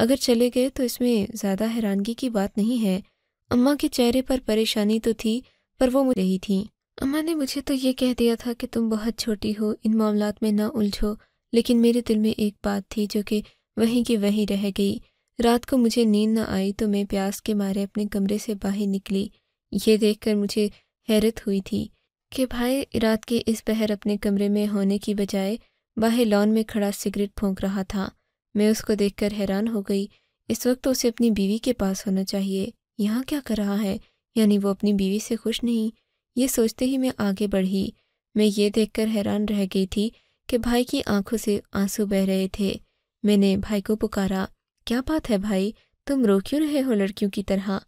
اگر چلے گئے تو اس میں زیادہ حیرانگی کی بات نہیں ہے۔ اماں کے چہرے پر پریشانی تو تھی، پر وہ مجھ رہی تھی۔ اماں نے مجھے تو یہ کہہ دیا تھا کہ تم بہت چھوٹی ہو، ان معاملات میں نہ الجھو، لیکن میرے دل میں ایک بات تھی جو کہ وہیں کی وہیں رہ گئی۔ رات کو مجھے نیند نہ آئی تو میں پیاس کے مارے اپنے کمرے سے باہر نکلی۔ یہ دیکھ کر مجھے حیرت ہوئی تھی کہ بھائی رات کے اس پہر اپنے کمرے میں ہونے کی بجائے باہر لان میں کھڑا سگریٹ پھونک رہا تھا۔ میں اس کو دیکھ کر حیران ہو گئی۔ اس وقت تو اسے اپنی بیوی کے پاس ہونا چاہیے، یہاں کیا کر رہا ہے؟ یعنی وہ اپنی بیوی سے خوش نہیں؟ یہ سوچتے ہی میں آگے بڑھی۔ میں یہ دیکھ کر حیران رہ گئی تھی کہ بھائی کی آنکھوں سے آنسو بہہ رہے تھے۔ میں نے بھائی کو پکارا، کیا بات ہے بھائی، تم رو کیوں رہے ہو لڑکیوں کی طرح؟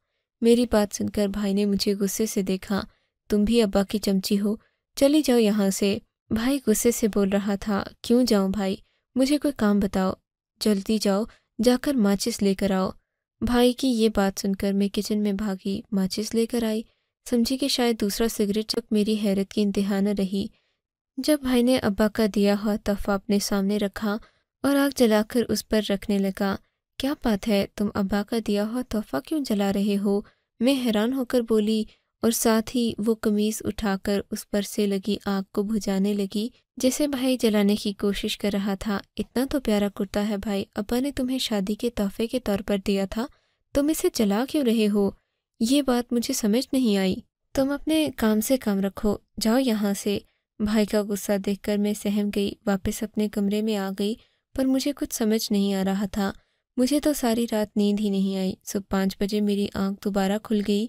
میری بات سن کر بھائی نے مجھے غصے سے دیکھا۔ تم بھی ابا کی چمچی ہو، چلی جاؤ یہاں سے۔ بھائی غصے سے بول رہا تھا، کیوں جاؤں بھائی، مجھے کوئی کام بتاؤ، جلدی جاؤ، جا کر ماچس لے کر آؤ۔ بھائی کی یہ بات سن کر میں کچن میں بھاگی، ماچس لے کر آئی، سمجھی کہ شاید دوسرا سگریٹ چک۔ میری حیرت کی انتہا نہ رہی جب بھائی نے ابا کا دیا ہوا تحفہ اپنے سامنے رکھا اور آگ جلا کر اس پر رکھنے لگا۔ کیا بات ہے، تم ابا کا دیا ہوا تحفہ کیوں جلا رہے ہو؟ میں حیران ہو کر بولی اور ساتھ ہی وہ قمیض اٹھا کر اس پر سے لگی آگ کو بجھانے لگی جیسے بھائی جلانے کی کوشش کر رہا تھا۔ اتنا تو پیارا کرتا ہے بھائی، ابا نے تمہیں شادی کے تحفے کے طور پر دیا تھا، تم اسے جلا کیوں رہے ہو؟ یہ بات مجھے سمجھ نہیں آئی۔ تم اپنے کام سے کام رکھو، جاؤ یہاں سے۔ بھائی کا غصہ دیکھ کر میں سہم گئی، واپس اپنے کمرے میں آ گئی، پر مجھے کچھ سمجھ نہیں آ رہا تھا۔ مجھے تو ساری رات نیند ہی نہیں آئی۔ صبح 5 بجے میری آنکھ دوبارہ کھل گئی۔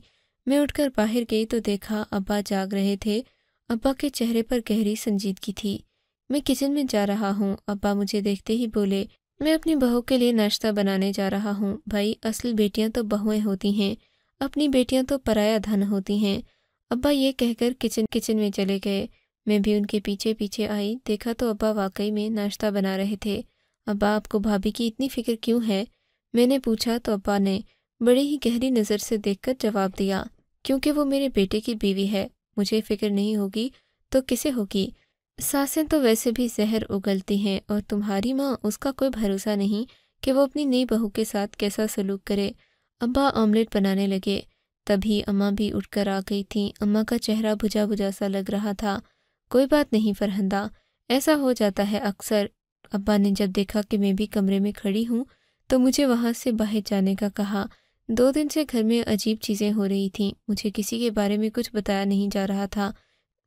میں اٹھ کر باہر گئی تو دیکھا ابا جاگ رہے تھے۔ ابا کے چہرے پر گہری سنجیدگی تھی۔ میں کچن میں جا رہا ہوں، ابا مجھے دیکھتے ہی بولے، میں اپنی بہو کے لیے ناشتہ بنانے جا رہا ہوں۔ بھائی، اصل بیٹیاں تو بہویں ہوتی ہیں، اپنی بیٹیاں تو پرایا دھن ہوتی ہیں۔ ابا یہ کہہ کر کچن میں چلے گئے۔ میں بھی ان کے پیچھے پیچھے آئی، دیکھا تو ابا واقعی میں ناشتہ بنا رہے تھے۔ ابا، آپ کو بھابھی کی اتنی فکر کیوں ہے؟ میں نے پوچھا تو ابا نے بڑی ہی گہری نظر سے دیکھ کر جواب دیا، کیونکہ وہ میرے بیٹے کی بیوی ہے، مجھے فکر نہیں ہوگی تو کسے ہوگی؟ ساسیں تو ویسے بھی زہر اگلتی ہیں، اور تمہاری ماں، اس کا کوئی بھروسہ نہیں کہ وہ اپنی نئی بہو کے ساتھ کیسا سلوک کرے۔ ابا آملیٹ بنانے لگے، تبھی اماں بھی اٹھ کر آ گئی تھیں۔ اماں کا چہرہ بجھا بجھا سا لگ رہا تھا۔ کوئی بات نہیں فرہندہ، ایسا ہو جاتا ہے اکثر۔ ابا نے جب دیکھا کہ میں بھی کمرے میں کھڑی ہوں تو مجھے وہاں سے باہر جانے کا کہا۔ 2 دن سے گھر میں عجیب چیزیں ہو رہی تھیں، مجھے کسی کے بارے میں کچھ بتایا نہیں جا رہا تھا۔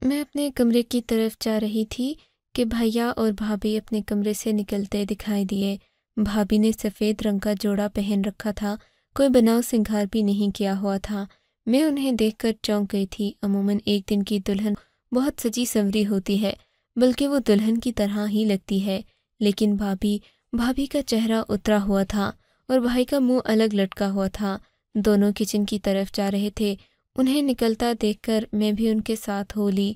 میں اپنے کمرے کی طرف جا رہی تھی کہ بھیا اور بھابھی اپنے کمرے سے نکلتے دکھائی دیے۔ بھابھی نے سفید رنگ کا جوڑا پہن رکھا تھا، کوئی بناؤ سنگھار بھی نہیں کیا ہوا تھا۔ میں انہیں دیکھ کر چونک گئی تھی۔ عموماً ایک دن کی دلہن بہت سجی سنوری ہوتی ہے، بلکہ وہ دلہن کی طرح ہی لگتی ہے، لیکن بھابھی کا چہرہ اترا ہوا تھا اور بھائی کا منہ الگ لٹکا ہوا تھا۔ دونوں کچن کی طرف جا رہے تھے۔ انہیں نکلتا دیکھ کر میں بھی ان کے ساتھ ہو لی۔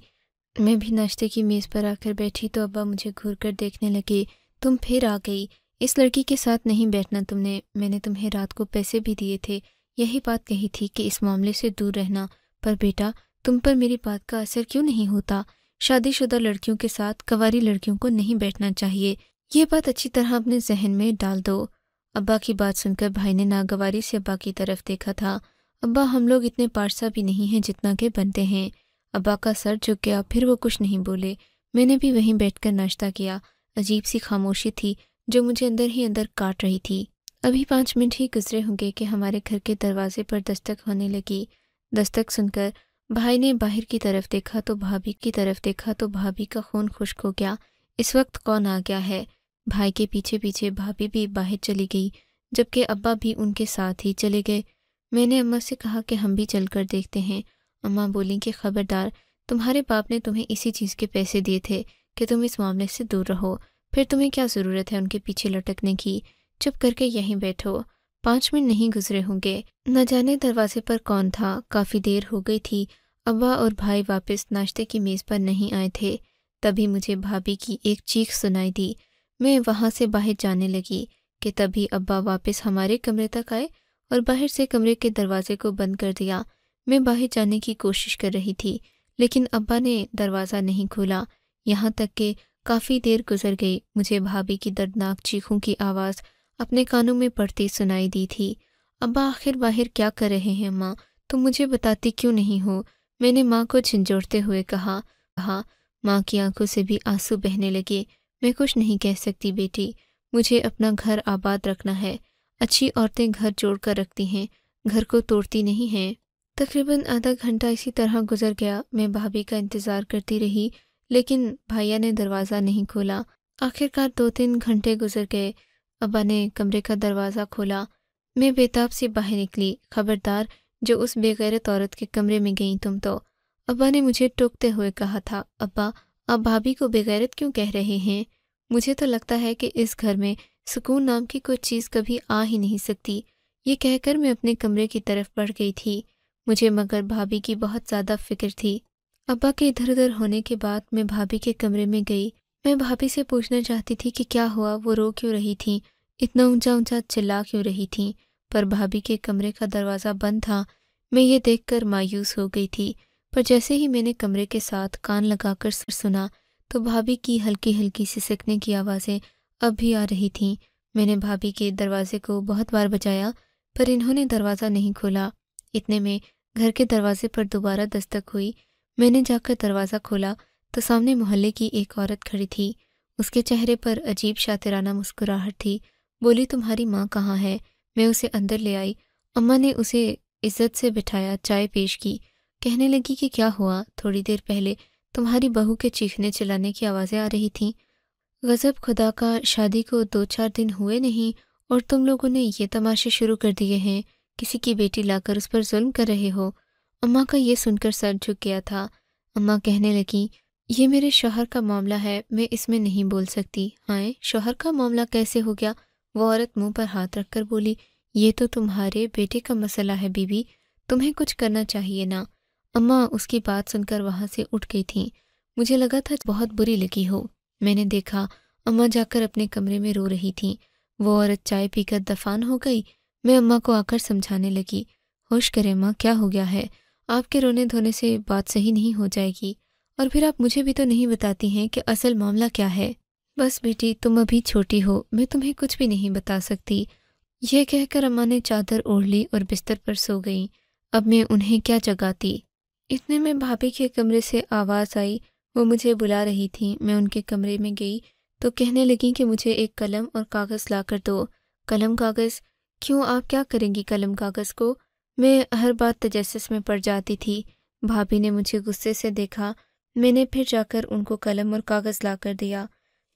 میں بھی ناشتے کی میز پر آ کر بیٹھی تو ابا مجھے گھور کر دیکھنے لگے۔ تم پھر آ گئی، اس لڑکی کے ساتھ نہیں بیٹھنا تم نے، میں نے تمہیں رات کو پیسے بھی دیے تھے، یہی بات کہی تھی کہ اس معاملے سے دور رہنا، پر بیٹا تم پر میری بات کا اثر کیوں نہیں ہوتا؟ شادی شدہ لڑکیوں کے ساتھ کنواری لڑکیوں کو نہیں بیٹھنا چاہیے، یہ بات اچھی طرح اپنے ذہن میں ڈال دو۔ ابا کی بات سن کر بھائی نے ناگواری سے ابا کی طرف دیکھا تھا۔ ابا، ہم لوگ اتنے پارسا بھی نہیں ہیں جتنا کہ بنتے ہیں۔ ابا کا سر جھک گیا، پھر وہ کچھ نہیں بولے۔ میں نے بھی وہیں بیٹھ کر ناشتہ کیا۔ عجیب سی خاموشی تھی جو مجھے اندر ہی اندر کاٹ رہی تھی۔ ابھی 5 منٹ ہی گزرے ہوں گے کہ ہمارے گھر کے دروازے پر دستک ہونے لگی۔ دستک سن کر بھائی نے باہر کی طرف دیکھا تو بھابھی کی طرف دیکھا تو بھابھی کا خون خشک ہو گیا۔ اس وقت کون آ گیا ہے؟ بھائی کے پیچھے پیچھے بھابھی بھی باہر چلی گئی، جبکہ ابا بھی ان کے ساتھ ہی چلے گئے۔ میں نے اماں سے کہا کہ ہم بھی چل کر دیکھتے ہیں۔ اماں بولیں کہ خبردار، تمہارے باپ نے تمہیں اسی چیز کے پیسے دیے تھے کہ تم اس معاملے سے دور رہو، پھر تمہیں کیا ضرورت ہے ان کے پیچھے لٹکنے کی؟ چپ کر کے یہیں بیٹھو۔ 5 منٹ نہیں گزرے ہوں گے، نہ جانے دروازے پر کون تھا، کافی دیر ہو گئی تھی۔ ابا اور بھائی واپس ناشتے کی میز پر نہیں آئے تھے۔ تبھی مجھے بھابھی کی ایک چیخ سنائی دی۔ میں وہاں سے باہر جانے لگی کہ تبھی ابا واپس ہمارے کمرے تک آئے اور باہر سے کمرے کے دروازے کو بند کر دیا۔ میں باہر جانے کی کوشش کر رہی تھی، لیکن ابا نے دروازہ نہیں کھولا، یہاں تک کہ کافی دیر گزر گئی۔ مجھے بھابھی کی دردناک چیخوں کی آواز اپنے کانوں میں پڑتی سنائی دی تھی۔ ابا آخر باہر کیا کر رہے ہیں ماں؟ تم مجھے بتاتی کیوں نہیں ہو؟ میں نے ماں کو جھنجھوڑتے ہوئے کہا۔ ماں کی آنکھوں سے بھی آنسو بہنے لگے۔ میں کچھ نہیں کہہ سکتی بیٹی، مجھے اپنا گھر آباد رکھنا ہے۔ اچھی عورتیں گھر جوڑ کر رکھتی ہیں، گھر کو توڑتی نہیں ہیں۔ تقریباً آدھا گھنٹہ اسی طرح گزر گیا۔ میں بھابھی کا انتظار کرتی رہی، لیکن بھائیا نے دروازہ نہیں کھولا۔ آخرکار 2-3 گھنٹے گزر گئے۔ ابا نے کمرے کا دروازہ کھولا۔ میں بےتاب سے باہر نکلی۔ خبردار، جو اس بے غیرت عورت کے کمرے میں گئیں تم تو۔ ابا نے مجھے ٹوکتے ہوئے کہا تھا۔ ابا، آپ بھابھی کو بے غیرت کیوں کہہ رہے ہیں؟ مجھے تو لگتا ہے کہ اس گھر میں سکون نام کی کوئی چیز کبھی آ ہی نہیں سکتی۔ یہ کہہ کر میں اپنے کمرے کی طرف بڑھ گئی تھی۔ مجھے مگر بھابھی کی بہت زیادہ فکر تھی۔ ابا کے ادھر ادھر ہونے کے بعد میں بھابھی کے کمرے میں گئی۔ میں بھابھی سے پوچھنا چاہتی تھی کہ کیا ہوا، وہ رو کیوں رہی تھیں، اتنا اونچا اونچا چلا کیوں رہی تھیں، پر بھابھی کے کمرے کا دروازہ بند تھا۔ میں یہ دیکھ کر مایوس ہو گئی تھی، پر جیسے ہی میں نے کمرے کے ساتھ کان لگا کر سنا تو بھابھی کی ہلکی ہلکی سسکنے کی آوازیں اب بھی آ رہی تھیں۔ میں نے بھابھی کے دروازے کو بہت بار بجایا، پر انہوں نے دروازہ نہیں کھولا۔ اتنے میں گھر کے دروازے پر دوبارہ دستک ہوئی۔ میں نے جا کر دروازہ کھولا تو سامنے محلے کی ایک عورت کھڑی تھی۔ اس کے چہرے پر عجیب شاطرانہ مسکراہٹ تھی۔ بولی، تمہاری ماں کہاں ہے؟ میں اسے اندر لے آئی۔ اماں نے اسے عزت سے بٹھایا، چائے پیش کی۔ کہنے لگی کہ کیا ہوا؟ تھوڑی دیر پہلے تمہاری بہو کے چیخنے چلانے کی آوازیں آ رہی تھیں۔ غضب خدا کا، شادی کو 2-4 دن ہوئے نہیں اور تم لوگوں نے یہ تماشے شروع کر دیے ہیں، کسی کی بیٹی لا کر اس پر ظلم کر رہے ہو۔ اماں کا یہ سن کر سر جھک گیا تھا۔ اماں کہنے لگیں، یہ میرے شوہر کا معاملہ ہے، میں اس میں نہیں بول سکتی۔ ہائے، شوہر کا معاملہ کیسے ہو گیا؟ وہ عورت منہ پر ہاتھ رکھ کر بولی، یہ تو تمہارے بیٹے کا مسئلہ ہے بی بی، تمہیں کچھ کرنا چاہیے نا۔ اماں اس کی بات سن کر وہاں سے اٹھ گئی تھیں۔ مجھے لگا تھا بہت بری لگی ہو۔ میں نے دیکھا اماں جا کر اپنے کمرے میں رو رہی تھیں۔ وہ عورت چائے پی کر دفان ہو گئی۔ میں اماں کو آ کر سمجھانے لگی، ہوش کرے ماں، کیا ہو گیا ہے؟ آپ کے رونے دھونے سے بات صحیح نہیں ہو جائے گی، اور پھر آپ مجھے بھی تو نہیں بتاتی ہیں کہ اصل معاملہ کیا ہے۔ بس بیٹی، تم ابھی چھوٹی ہو، میں تمہیں کچھ بھی نہیں بتا سکتی۔ یہ کہہ کر اماں نے چادر اوڑھ لی اور بستر پر سو گئیں۔ اب میں انہیں کیا جگاتی؟ اتنے میں بھابھی کے کمرے سے آواز آئی، وہ مجھے بلا رہی تھیں۔ میں ان کے کمرے میں گئی تو کہنے لگیں کہ مجھے ایک قلم اور کاغذ لا کر دو۔ قلم کاغذ؟ کیوں، آپ کیا کریں گی قلم کاغذ کو؟ میں ہر بات تجسس میں پڑ جاتی تھی۔ بھابھی نے مجھے غصے سے دیکھا۔ میں نے پھر جا کر ان کو قلم اور کاغذ لا کر دیا۔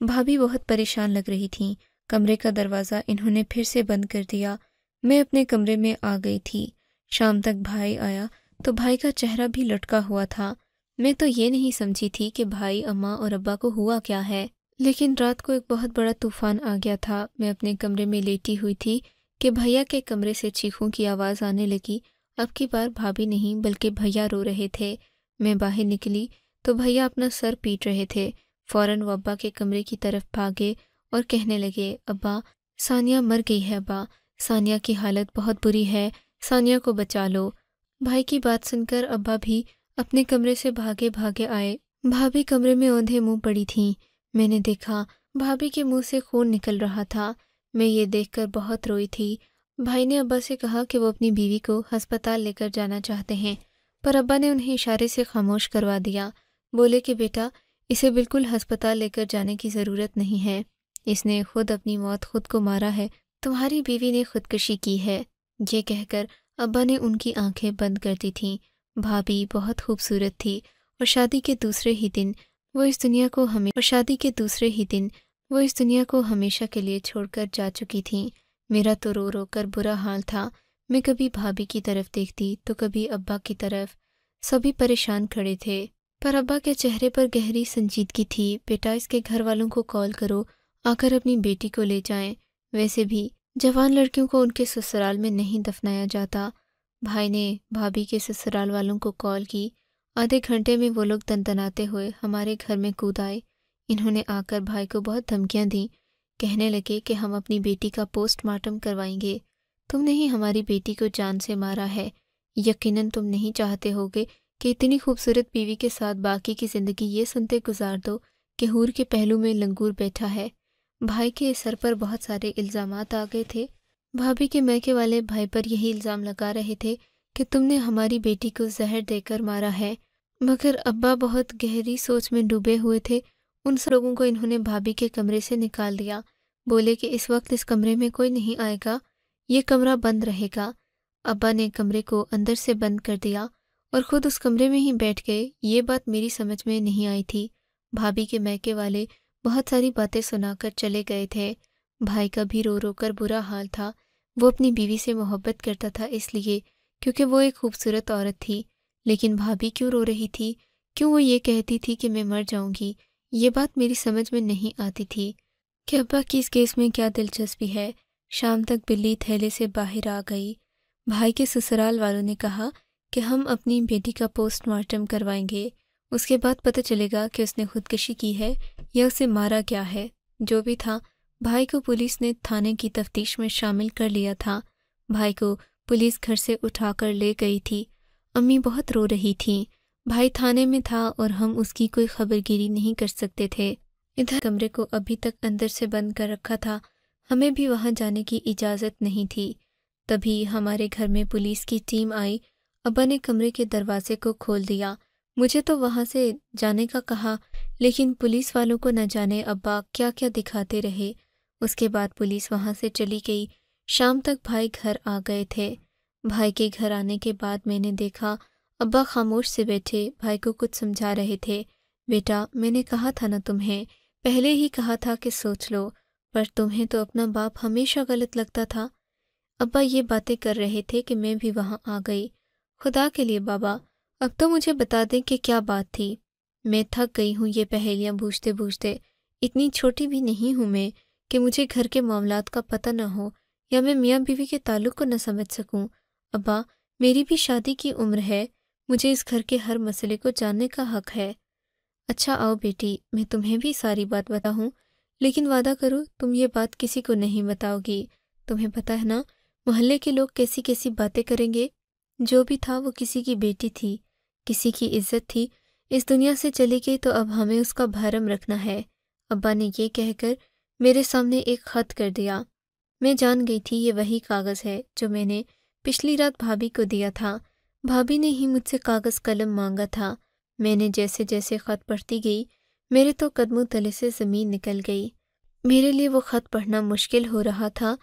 بھابھی بہت پریشان لگ رہی تھیں۔ کمرے کا دروازہ انہوں نے پھر سے بند کر دیا۔ میں اپنے کمرے میں آ گئی تھی۔ شام تک بھائی آیا تو بھائی کا چہرہ بھی لٹکا ہوا تھا۔ میں تو یہ نہیں سمجھی تھی کہ بھائی، اماں اور ابا کو ہوا کیا ہے، لیکن رات کو ایک بہت بڑا طوفان آ گیا تھا۔ میں اپنے کمرے میں لیٹی ہوئی تھی کہ بھیا کے کمرے سے چیخوں کی آواز آنے لگی۔ اب کی بار بھابھی نہیں بلکہ بھیا رو رہے تھے۔ میں باہر نکلی تو بھیا اپنا سر پیٹ رہے تھے۔ فوراً وہ ابا کے کمرے کی طرف بھاگے اور کہنے لگے، ابا، ثانیہ مر گئی ہے ابا، ثانیہ کی حالت بہت بری ہے، ثانیہ کو بچا لو۔ بھائی کی بات سن کر ابا بھی اپنے کمرے سے بھاگے بھاگے آئے۔ بھابھی کمرے میں اوندھے منہ پڑی تھیں۔ میں نے دیکھا بھابھی کے منہ سے خون نکل رہا تھا۔ میں یہ دیکھ کر بہت روئی تھی۔ بھائی نے ابا سے کہا کہ وہ اپنی بیوی کو ہسپتال لے کر جانا چاہتے ہیں، پر ابا نے انہیں اشارے سے خاموش کروا دیا۔ بولے کہ بیٹا، اسے بالکل ہسپتال لے کر جانے کی ضرورت نہیں ہے، اس نے خود اپنی موت خود کو مارا ہے، تمہاری بیوی نے خودکشی کی ہے۔ یہ کہہ کر ابا نے ان کی آنکھیں بند کر دی تھیں۔ بھابھی بہت خوبصورت تھی اور شادی کے دوسرے ہی دن وہ اس دنیا کو ہمیشہ کے لیے چھوڑ کر جا چکی تھیں۔ میرا تو رو رو کر برا حال تھا۔ میں کبھی بھابھی کی طرف دیکھتی تو کبھی ابا کی طرف۔ سبھی پریشان کھڑے تھے، پر ابا کے چہرے پر گہری سنجیدگی تھی۔ بیٹا، اس کے گھر والوں کو کال کرو، آ کر اپنی بیٹی کو لے جائیں۔ ویسے بھی جوان لڑکیوں کو ان کے سسرال میں نہیں دفنایا جاتا۔ بھائی نے بھابھی کے سسرال والوں کو کال کی۔ آدھے گھنٹے میں وہ لوگ تنتناتے ہوئے ہمارے گھر میں کود آئے۔ انہوں نے آ کر بھائی کو بہت دھمکیاں دیں۔ کہنے لگے کہ ہم اپنی بیٹی کا پوسٹ مارٹم کروائیں گے، تم نے ہی ہماری بیٹی کو جان سے مارا ہے۔ یقیناً تم نہیں چاہتے ہوگے کہ اتنی خوبصورت بیوی کے ساتھ باقی کی زندگی یہ سنتے گزار دو کہ حور کے پہلو میں لنگور بیٹھا ہے۔ بھائی کے سر پر بہت سارے الزامات آ گئے تھے۔ بھابھی کے میکے والے بھائی پر یہی الزام لگا رہے تھے کہ تم نے ہماری بیٹی کو زہر دے کر مارا ہے، مگر ابا بہت گہری سوچ میں ڈوبے ہوئے تھے۔ ان سب لوگوں کو انہوں نے بھابھی کے کمرے سے نکال دیا، بولے کہ اس وقت اس کمرے میں کوئی نہیں آئے گا، یہ کمرہ بند رہے گا۔ ابا نے کمرے کو اندر سے بند کر دیا اور خود اس کمرے میں ہی بیٹھ گئے۔ یہ بات میری سمجھ میں نہیں آئی تھی۔ بھابھی کے میکے والے بہت ساری باتیں سنا کر چلے گئے تھے۔ بھائی کا بھی رو رو کر برا حال تھا۔ وہ اپنی بیوی سے محبت کرتا تھا اس لیے کیونکہ وہ ایک خوبصورت عورت تھی، لیکن بھابھی کیوں رو رہی تھی؟ کیوں وہ یہ کہتی تھی کہ میں مر جاؤں گی؟ یہ بات میری سمجھ میں نہیں آتی تھی کہ ابا کی اس کیس میں کیا دلچسپی ہے۔ شام تک بلی تھیلے سے باہر آ گئی۔ بھائی کے سسرال والوں نے کہا کہ ہم اپنی بیٹی کا پوسٹ مارٹم کروائیں گے، اس کے بعد پتہ چلے گا کہ اس نے خودکشی کی ہے یا اسے مارا گیا ہے۔ جو بھی تھا، بھائی کو پولیس نے تھانے کی تفتیش میں شامل کر لیا تھا۔ بھائی کو پولیس گھر سے اٹھا کر لے گئی تھی۔ امی بہت رو رہی تھیں۔ بھائی تھانے میں تھا اور ہم اس کی کوئی خبر گیری نہیں کر سکتے تھے۔ ادھر کمرے کو ابھی تک اندر سے بند کر رکھا تھا، ہمیں بھی وہاں جانے کی اجازت نہیں تھی۔ تبھی ہمارے گھر میں پولیس کی ٹیم آئی۔ ابا نے کمرے کے دروازے کو کھول دیا۔ مجھے تو وہاں سے جانے کا کہا، لیکن پولیس والوں کو نہ جانے ابا کیا کیا دکھاتے رہے۔ اس کے بعد پولیس وہاں سے چلی گئی۔ شام تک بھائی گھر آ گئے تھے۔ بھائی کے گھر آنے کے بعد میں نے دیکھا ابا خاموش سے بیٹھے بھائی کو کچھ سمجھا رہے تھے۔ بیٹا، میں نے کہا تھا نا تمہیں، پہلے ہی کہا تھا کہ سوچ لو، پر تمہیں تو اپنا باپ ہمیشہ غلط لگتا تھا۔ ابا یہ باتیں کر رہے تھے کہ میں بھی وہاں آ گئی۔ خدا کے لیے بابا، اب تو مجھے بتا دیں کہ کیا بات تھی۔ میں تھک گئی ہوں یہ پہیلیاں بوجھتے بوجھتے۔ اتنی چھوٹی بھی نہیں ہوں میں کہ مجھے گھر کے معاملات کا پتہ نہ ہو یا میں میاں بیوی کے تعلق کو نہ سمجھ سکوں۔ ابا، میری بھی شادی کی عمر ہے، مجھے اس گھر کے ہر مسئلے کو جاننے کا حق ہے۔ اچھا آؤ بیٹی، میں تمہیں بھی ساری بات بتاؤں، لیکن وعدہ کرو تم یہ بات کسی کو نہیں بتاؤ گی۔ تمہیں پتہ ہے نا محلے کے لوگ کیسی کیسی باتیں کریں گے۔ جو بھی تھا وہ کسی کی بیٹی تھی، کسی کی عزت تھی، اس دنیا سے چلی گئی تو اب ہمیں اس کا بھرم رکھنا ہے۔ ابا نے یہ کہہ کر میرے سامنے ایک خط کر دیا۔ میں جان گئی تھی یہ وہی کاغذ ہے جو میں نے پچھلی رات بھابھی کو دیا تھا۔ بھابھی نے ہی مجھ سے کاغذ قلم مانگا تھا۔ میں نے جیسے جیسے خط پڑھتی گئی میرے تو قدموں تلے سے زمین نکل گئی۔ میرے لیے وہ خط پڑھنا مشکل ہو رہا تھا۔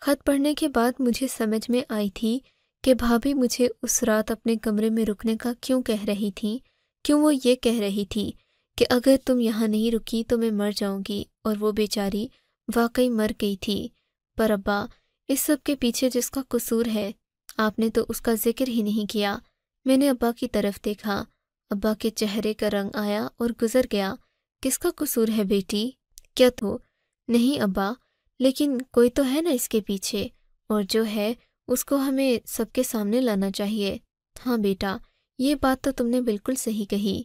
خط پڑھنے کے بعد مجھے سمجھ میں آئی تھی کہ بھابھی مجھے اس رات اپنے کمرے میں رکنے کا کیوں کہہ رہی تھیں۔ کیوں وہ یہ کہہ رہی تھی کہ اگر تم یہاں نہیں رکی تو میں مر جاؤں گی، اور وہ بیچاری واقعی مر گئی تھی۔ پر ابا، اس سب کے پیچھے جس کا قصور ہے آپ نے تو اس کا ذکر ہی نہیں کیا۔ میں نے ابا کی طرف دیکھا۔ ابا کے چہرے کا رنگ آیا اور گزر گیا۔ کس کا قصور ہے بیٹی؟ کیا تو نہیں ابا، لیکن کوئی تو ہے نا اس کے پیچھے، اور جو ہے اس کو ہمیں سب کے سامنے لانا چاہیے۔ ہاں بیٹا، یہ بات تو تم نے بالکل صحیح کہی۔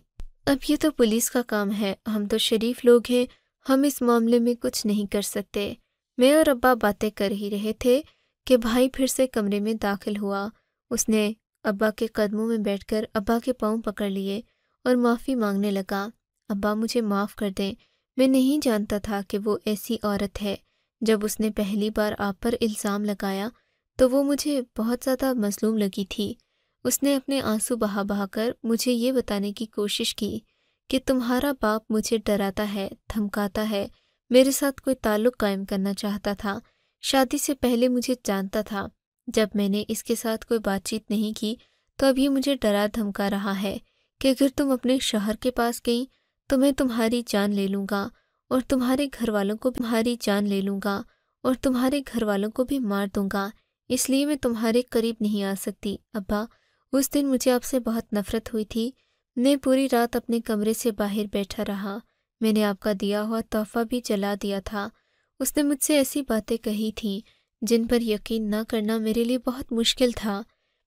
اب یہ تو پولیس کا کام ہے، ہم تو شریف لوگ ہیں، ہم اس معاملے میں کچھ نہیں کر سکتے۔ میں اور ابا باتیں کر ہی رہے تھے کہ بھائی پھر سے کمرے میں داخل ہوا۔ اس نے ابا کے قدموں میں بیٹھ کر ابا کے پاؤں پکڑ لیے اور معافی مانگنے لگا۔ ابا، مجھے معاف کر دیں، میں نہیں جانتا تھا کہ وہ ایسی عورت ہے۔ جب اس نے پہلی بار آپ پر الزام لگایا تو وہ مجھے بہت زیادہ مظلوم لگی تھی۔ اس نے اپنے آنسو بہا بہا کر مجھے یہ بتانے کی کوشش کی کہ تمہارا باپ مجھے ڈراتا ہے، دھمکاتا ہے، میرے ساتھ کوئی تعلق قائم کرنا چاہتا تھا۔ شادی سے پہلے مجھے جانتا تھا۔ جب میں نے اس کے ساتھ کوئی بات چیت نہیں کی تو اب یہ مجھے ڈرا دھمکا رہا ہے کہ اگر تم اپنے شوہر کے پاس گئیں تو میں تمہاری جان لے لوں گا اور تمہارے گھر والوں کو تمہاری جان لے لوں گا اور تمہارے گھر والوں کو بھی مار دوں گا، اس لیے میں تمہارے قریب نہیں آ سکتی۔ ابا، اس دن مجھے آپ سے بہت نفرت ہوئی تھی۔ میں پوری رات اپنے کمرے سے باہر بیٹھا رہا۔ میں نے آپ کا دیا ہوا تحفہ بھی جلا دیا تھا۔ اس نے مجھ سے ایسی باتیں کہی تھیں جن پر یقین نہ کرنا میرے لیے بہت مشکل تھا۔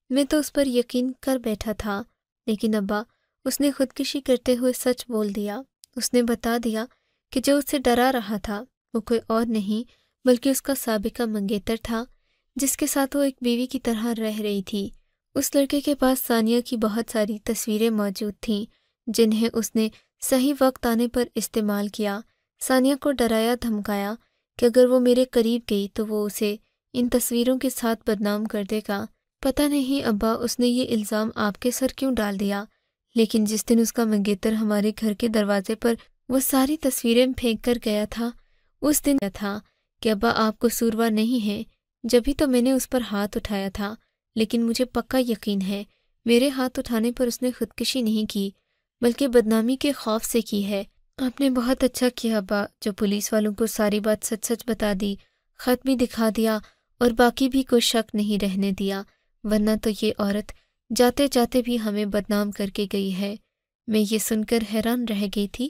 میں تو اس پر یقین کر بیٹھا تھا، لیکن ابا، اس نے خودکشی کرتے ہوئے سچ بول دیا۔ اس نے بتا دیا کہ جو اسے ڈرا رہا تھا وہ کوئی اور نہیں بلکہ اس کا سابقہ منگیتر تھا، جس کے ساتھ وہ ایک بیوی کی طرح رہ رہی تھی۔ اس لڑکے کے پاس ثانیہ کی بہت ساری تصویریں موجود تھیں جنہیں اس نے صحیح وقت آنے پر استعمال کیا۔ ثانیہ کو ڈرایا دھمکایا کہ اگر وہ میرے قریب گئی تو وہ اسے ان تصویروں کے ساتھ بدنام کر دے گا۔ پتہ نہیں ابا اس نے یہ الزام آپ کے سر کیوں ڈال دیا، لیکن جس دن اس کا منگیتر ہمارے گھر کے دروازے پر وہ ساری تصویریں پھینک کر گیا تھا، اس دن تھا کہ ابا آپ قصوروار نہیں ہیں، جبھی تو میں نے اس پر ہاتھ اٹھایا تھا، لیکن مجھے پکا یقین ہے میرے ہاتھ اٹھانے پر اس نے خودکشی نہیں کی بلکہ بدنامی کے خوف سے کی ہے۔ آپ نے بہت اچھا کیا ابا جو پولیس والوں کو ساری بات سچ سچ بتا دی، خط بھی دکھا دیا اور باقی بھی کوئی شک نہیں رہنے دیا، ورنہ تو یہ عورت جاتے جاتے بھی ہمیں بدنام کر کے گئی ہے۔ میں یہ سن کر حیران رہ گئی تھی۔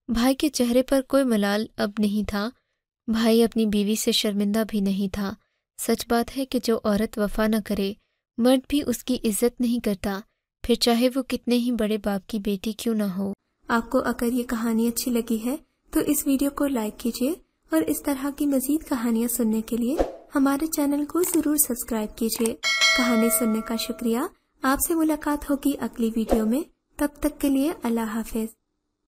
بھائی کے چہرے پر کوئی ملال اب نہیں تھا، بھائی اپنی بیوی سے شرمندہ بھی نہیں تھا۔ سچ بات ہے کہ جو عورت وفا نہ کرے مرد بھی اس کی عزت نہیں کرتا، پھر چاہے وہ کتنے ہی بڑے باپ کی بیٹی کیوں نہ ہو۔ آپ کو اگر یہ کہانی اچھی لگی ہے تو اس ویڈیو کو لائک کیجیے اور اس طرح کی مزید کہانیاں سننے کے لیے ہمارے چینل کو ضرور سبسکرائب کیجیے۔ کہانی سننے کا شکریہ۔ آپ سے ملاقات ہوگی اگلی ویڈیو میں، تب تک کے لیے اللہ حافظ۔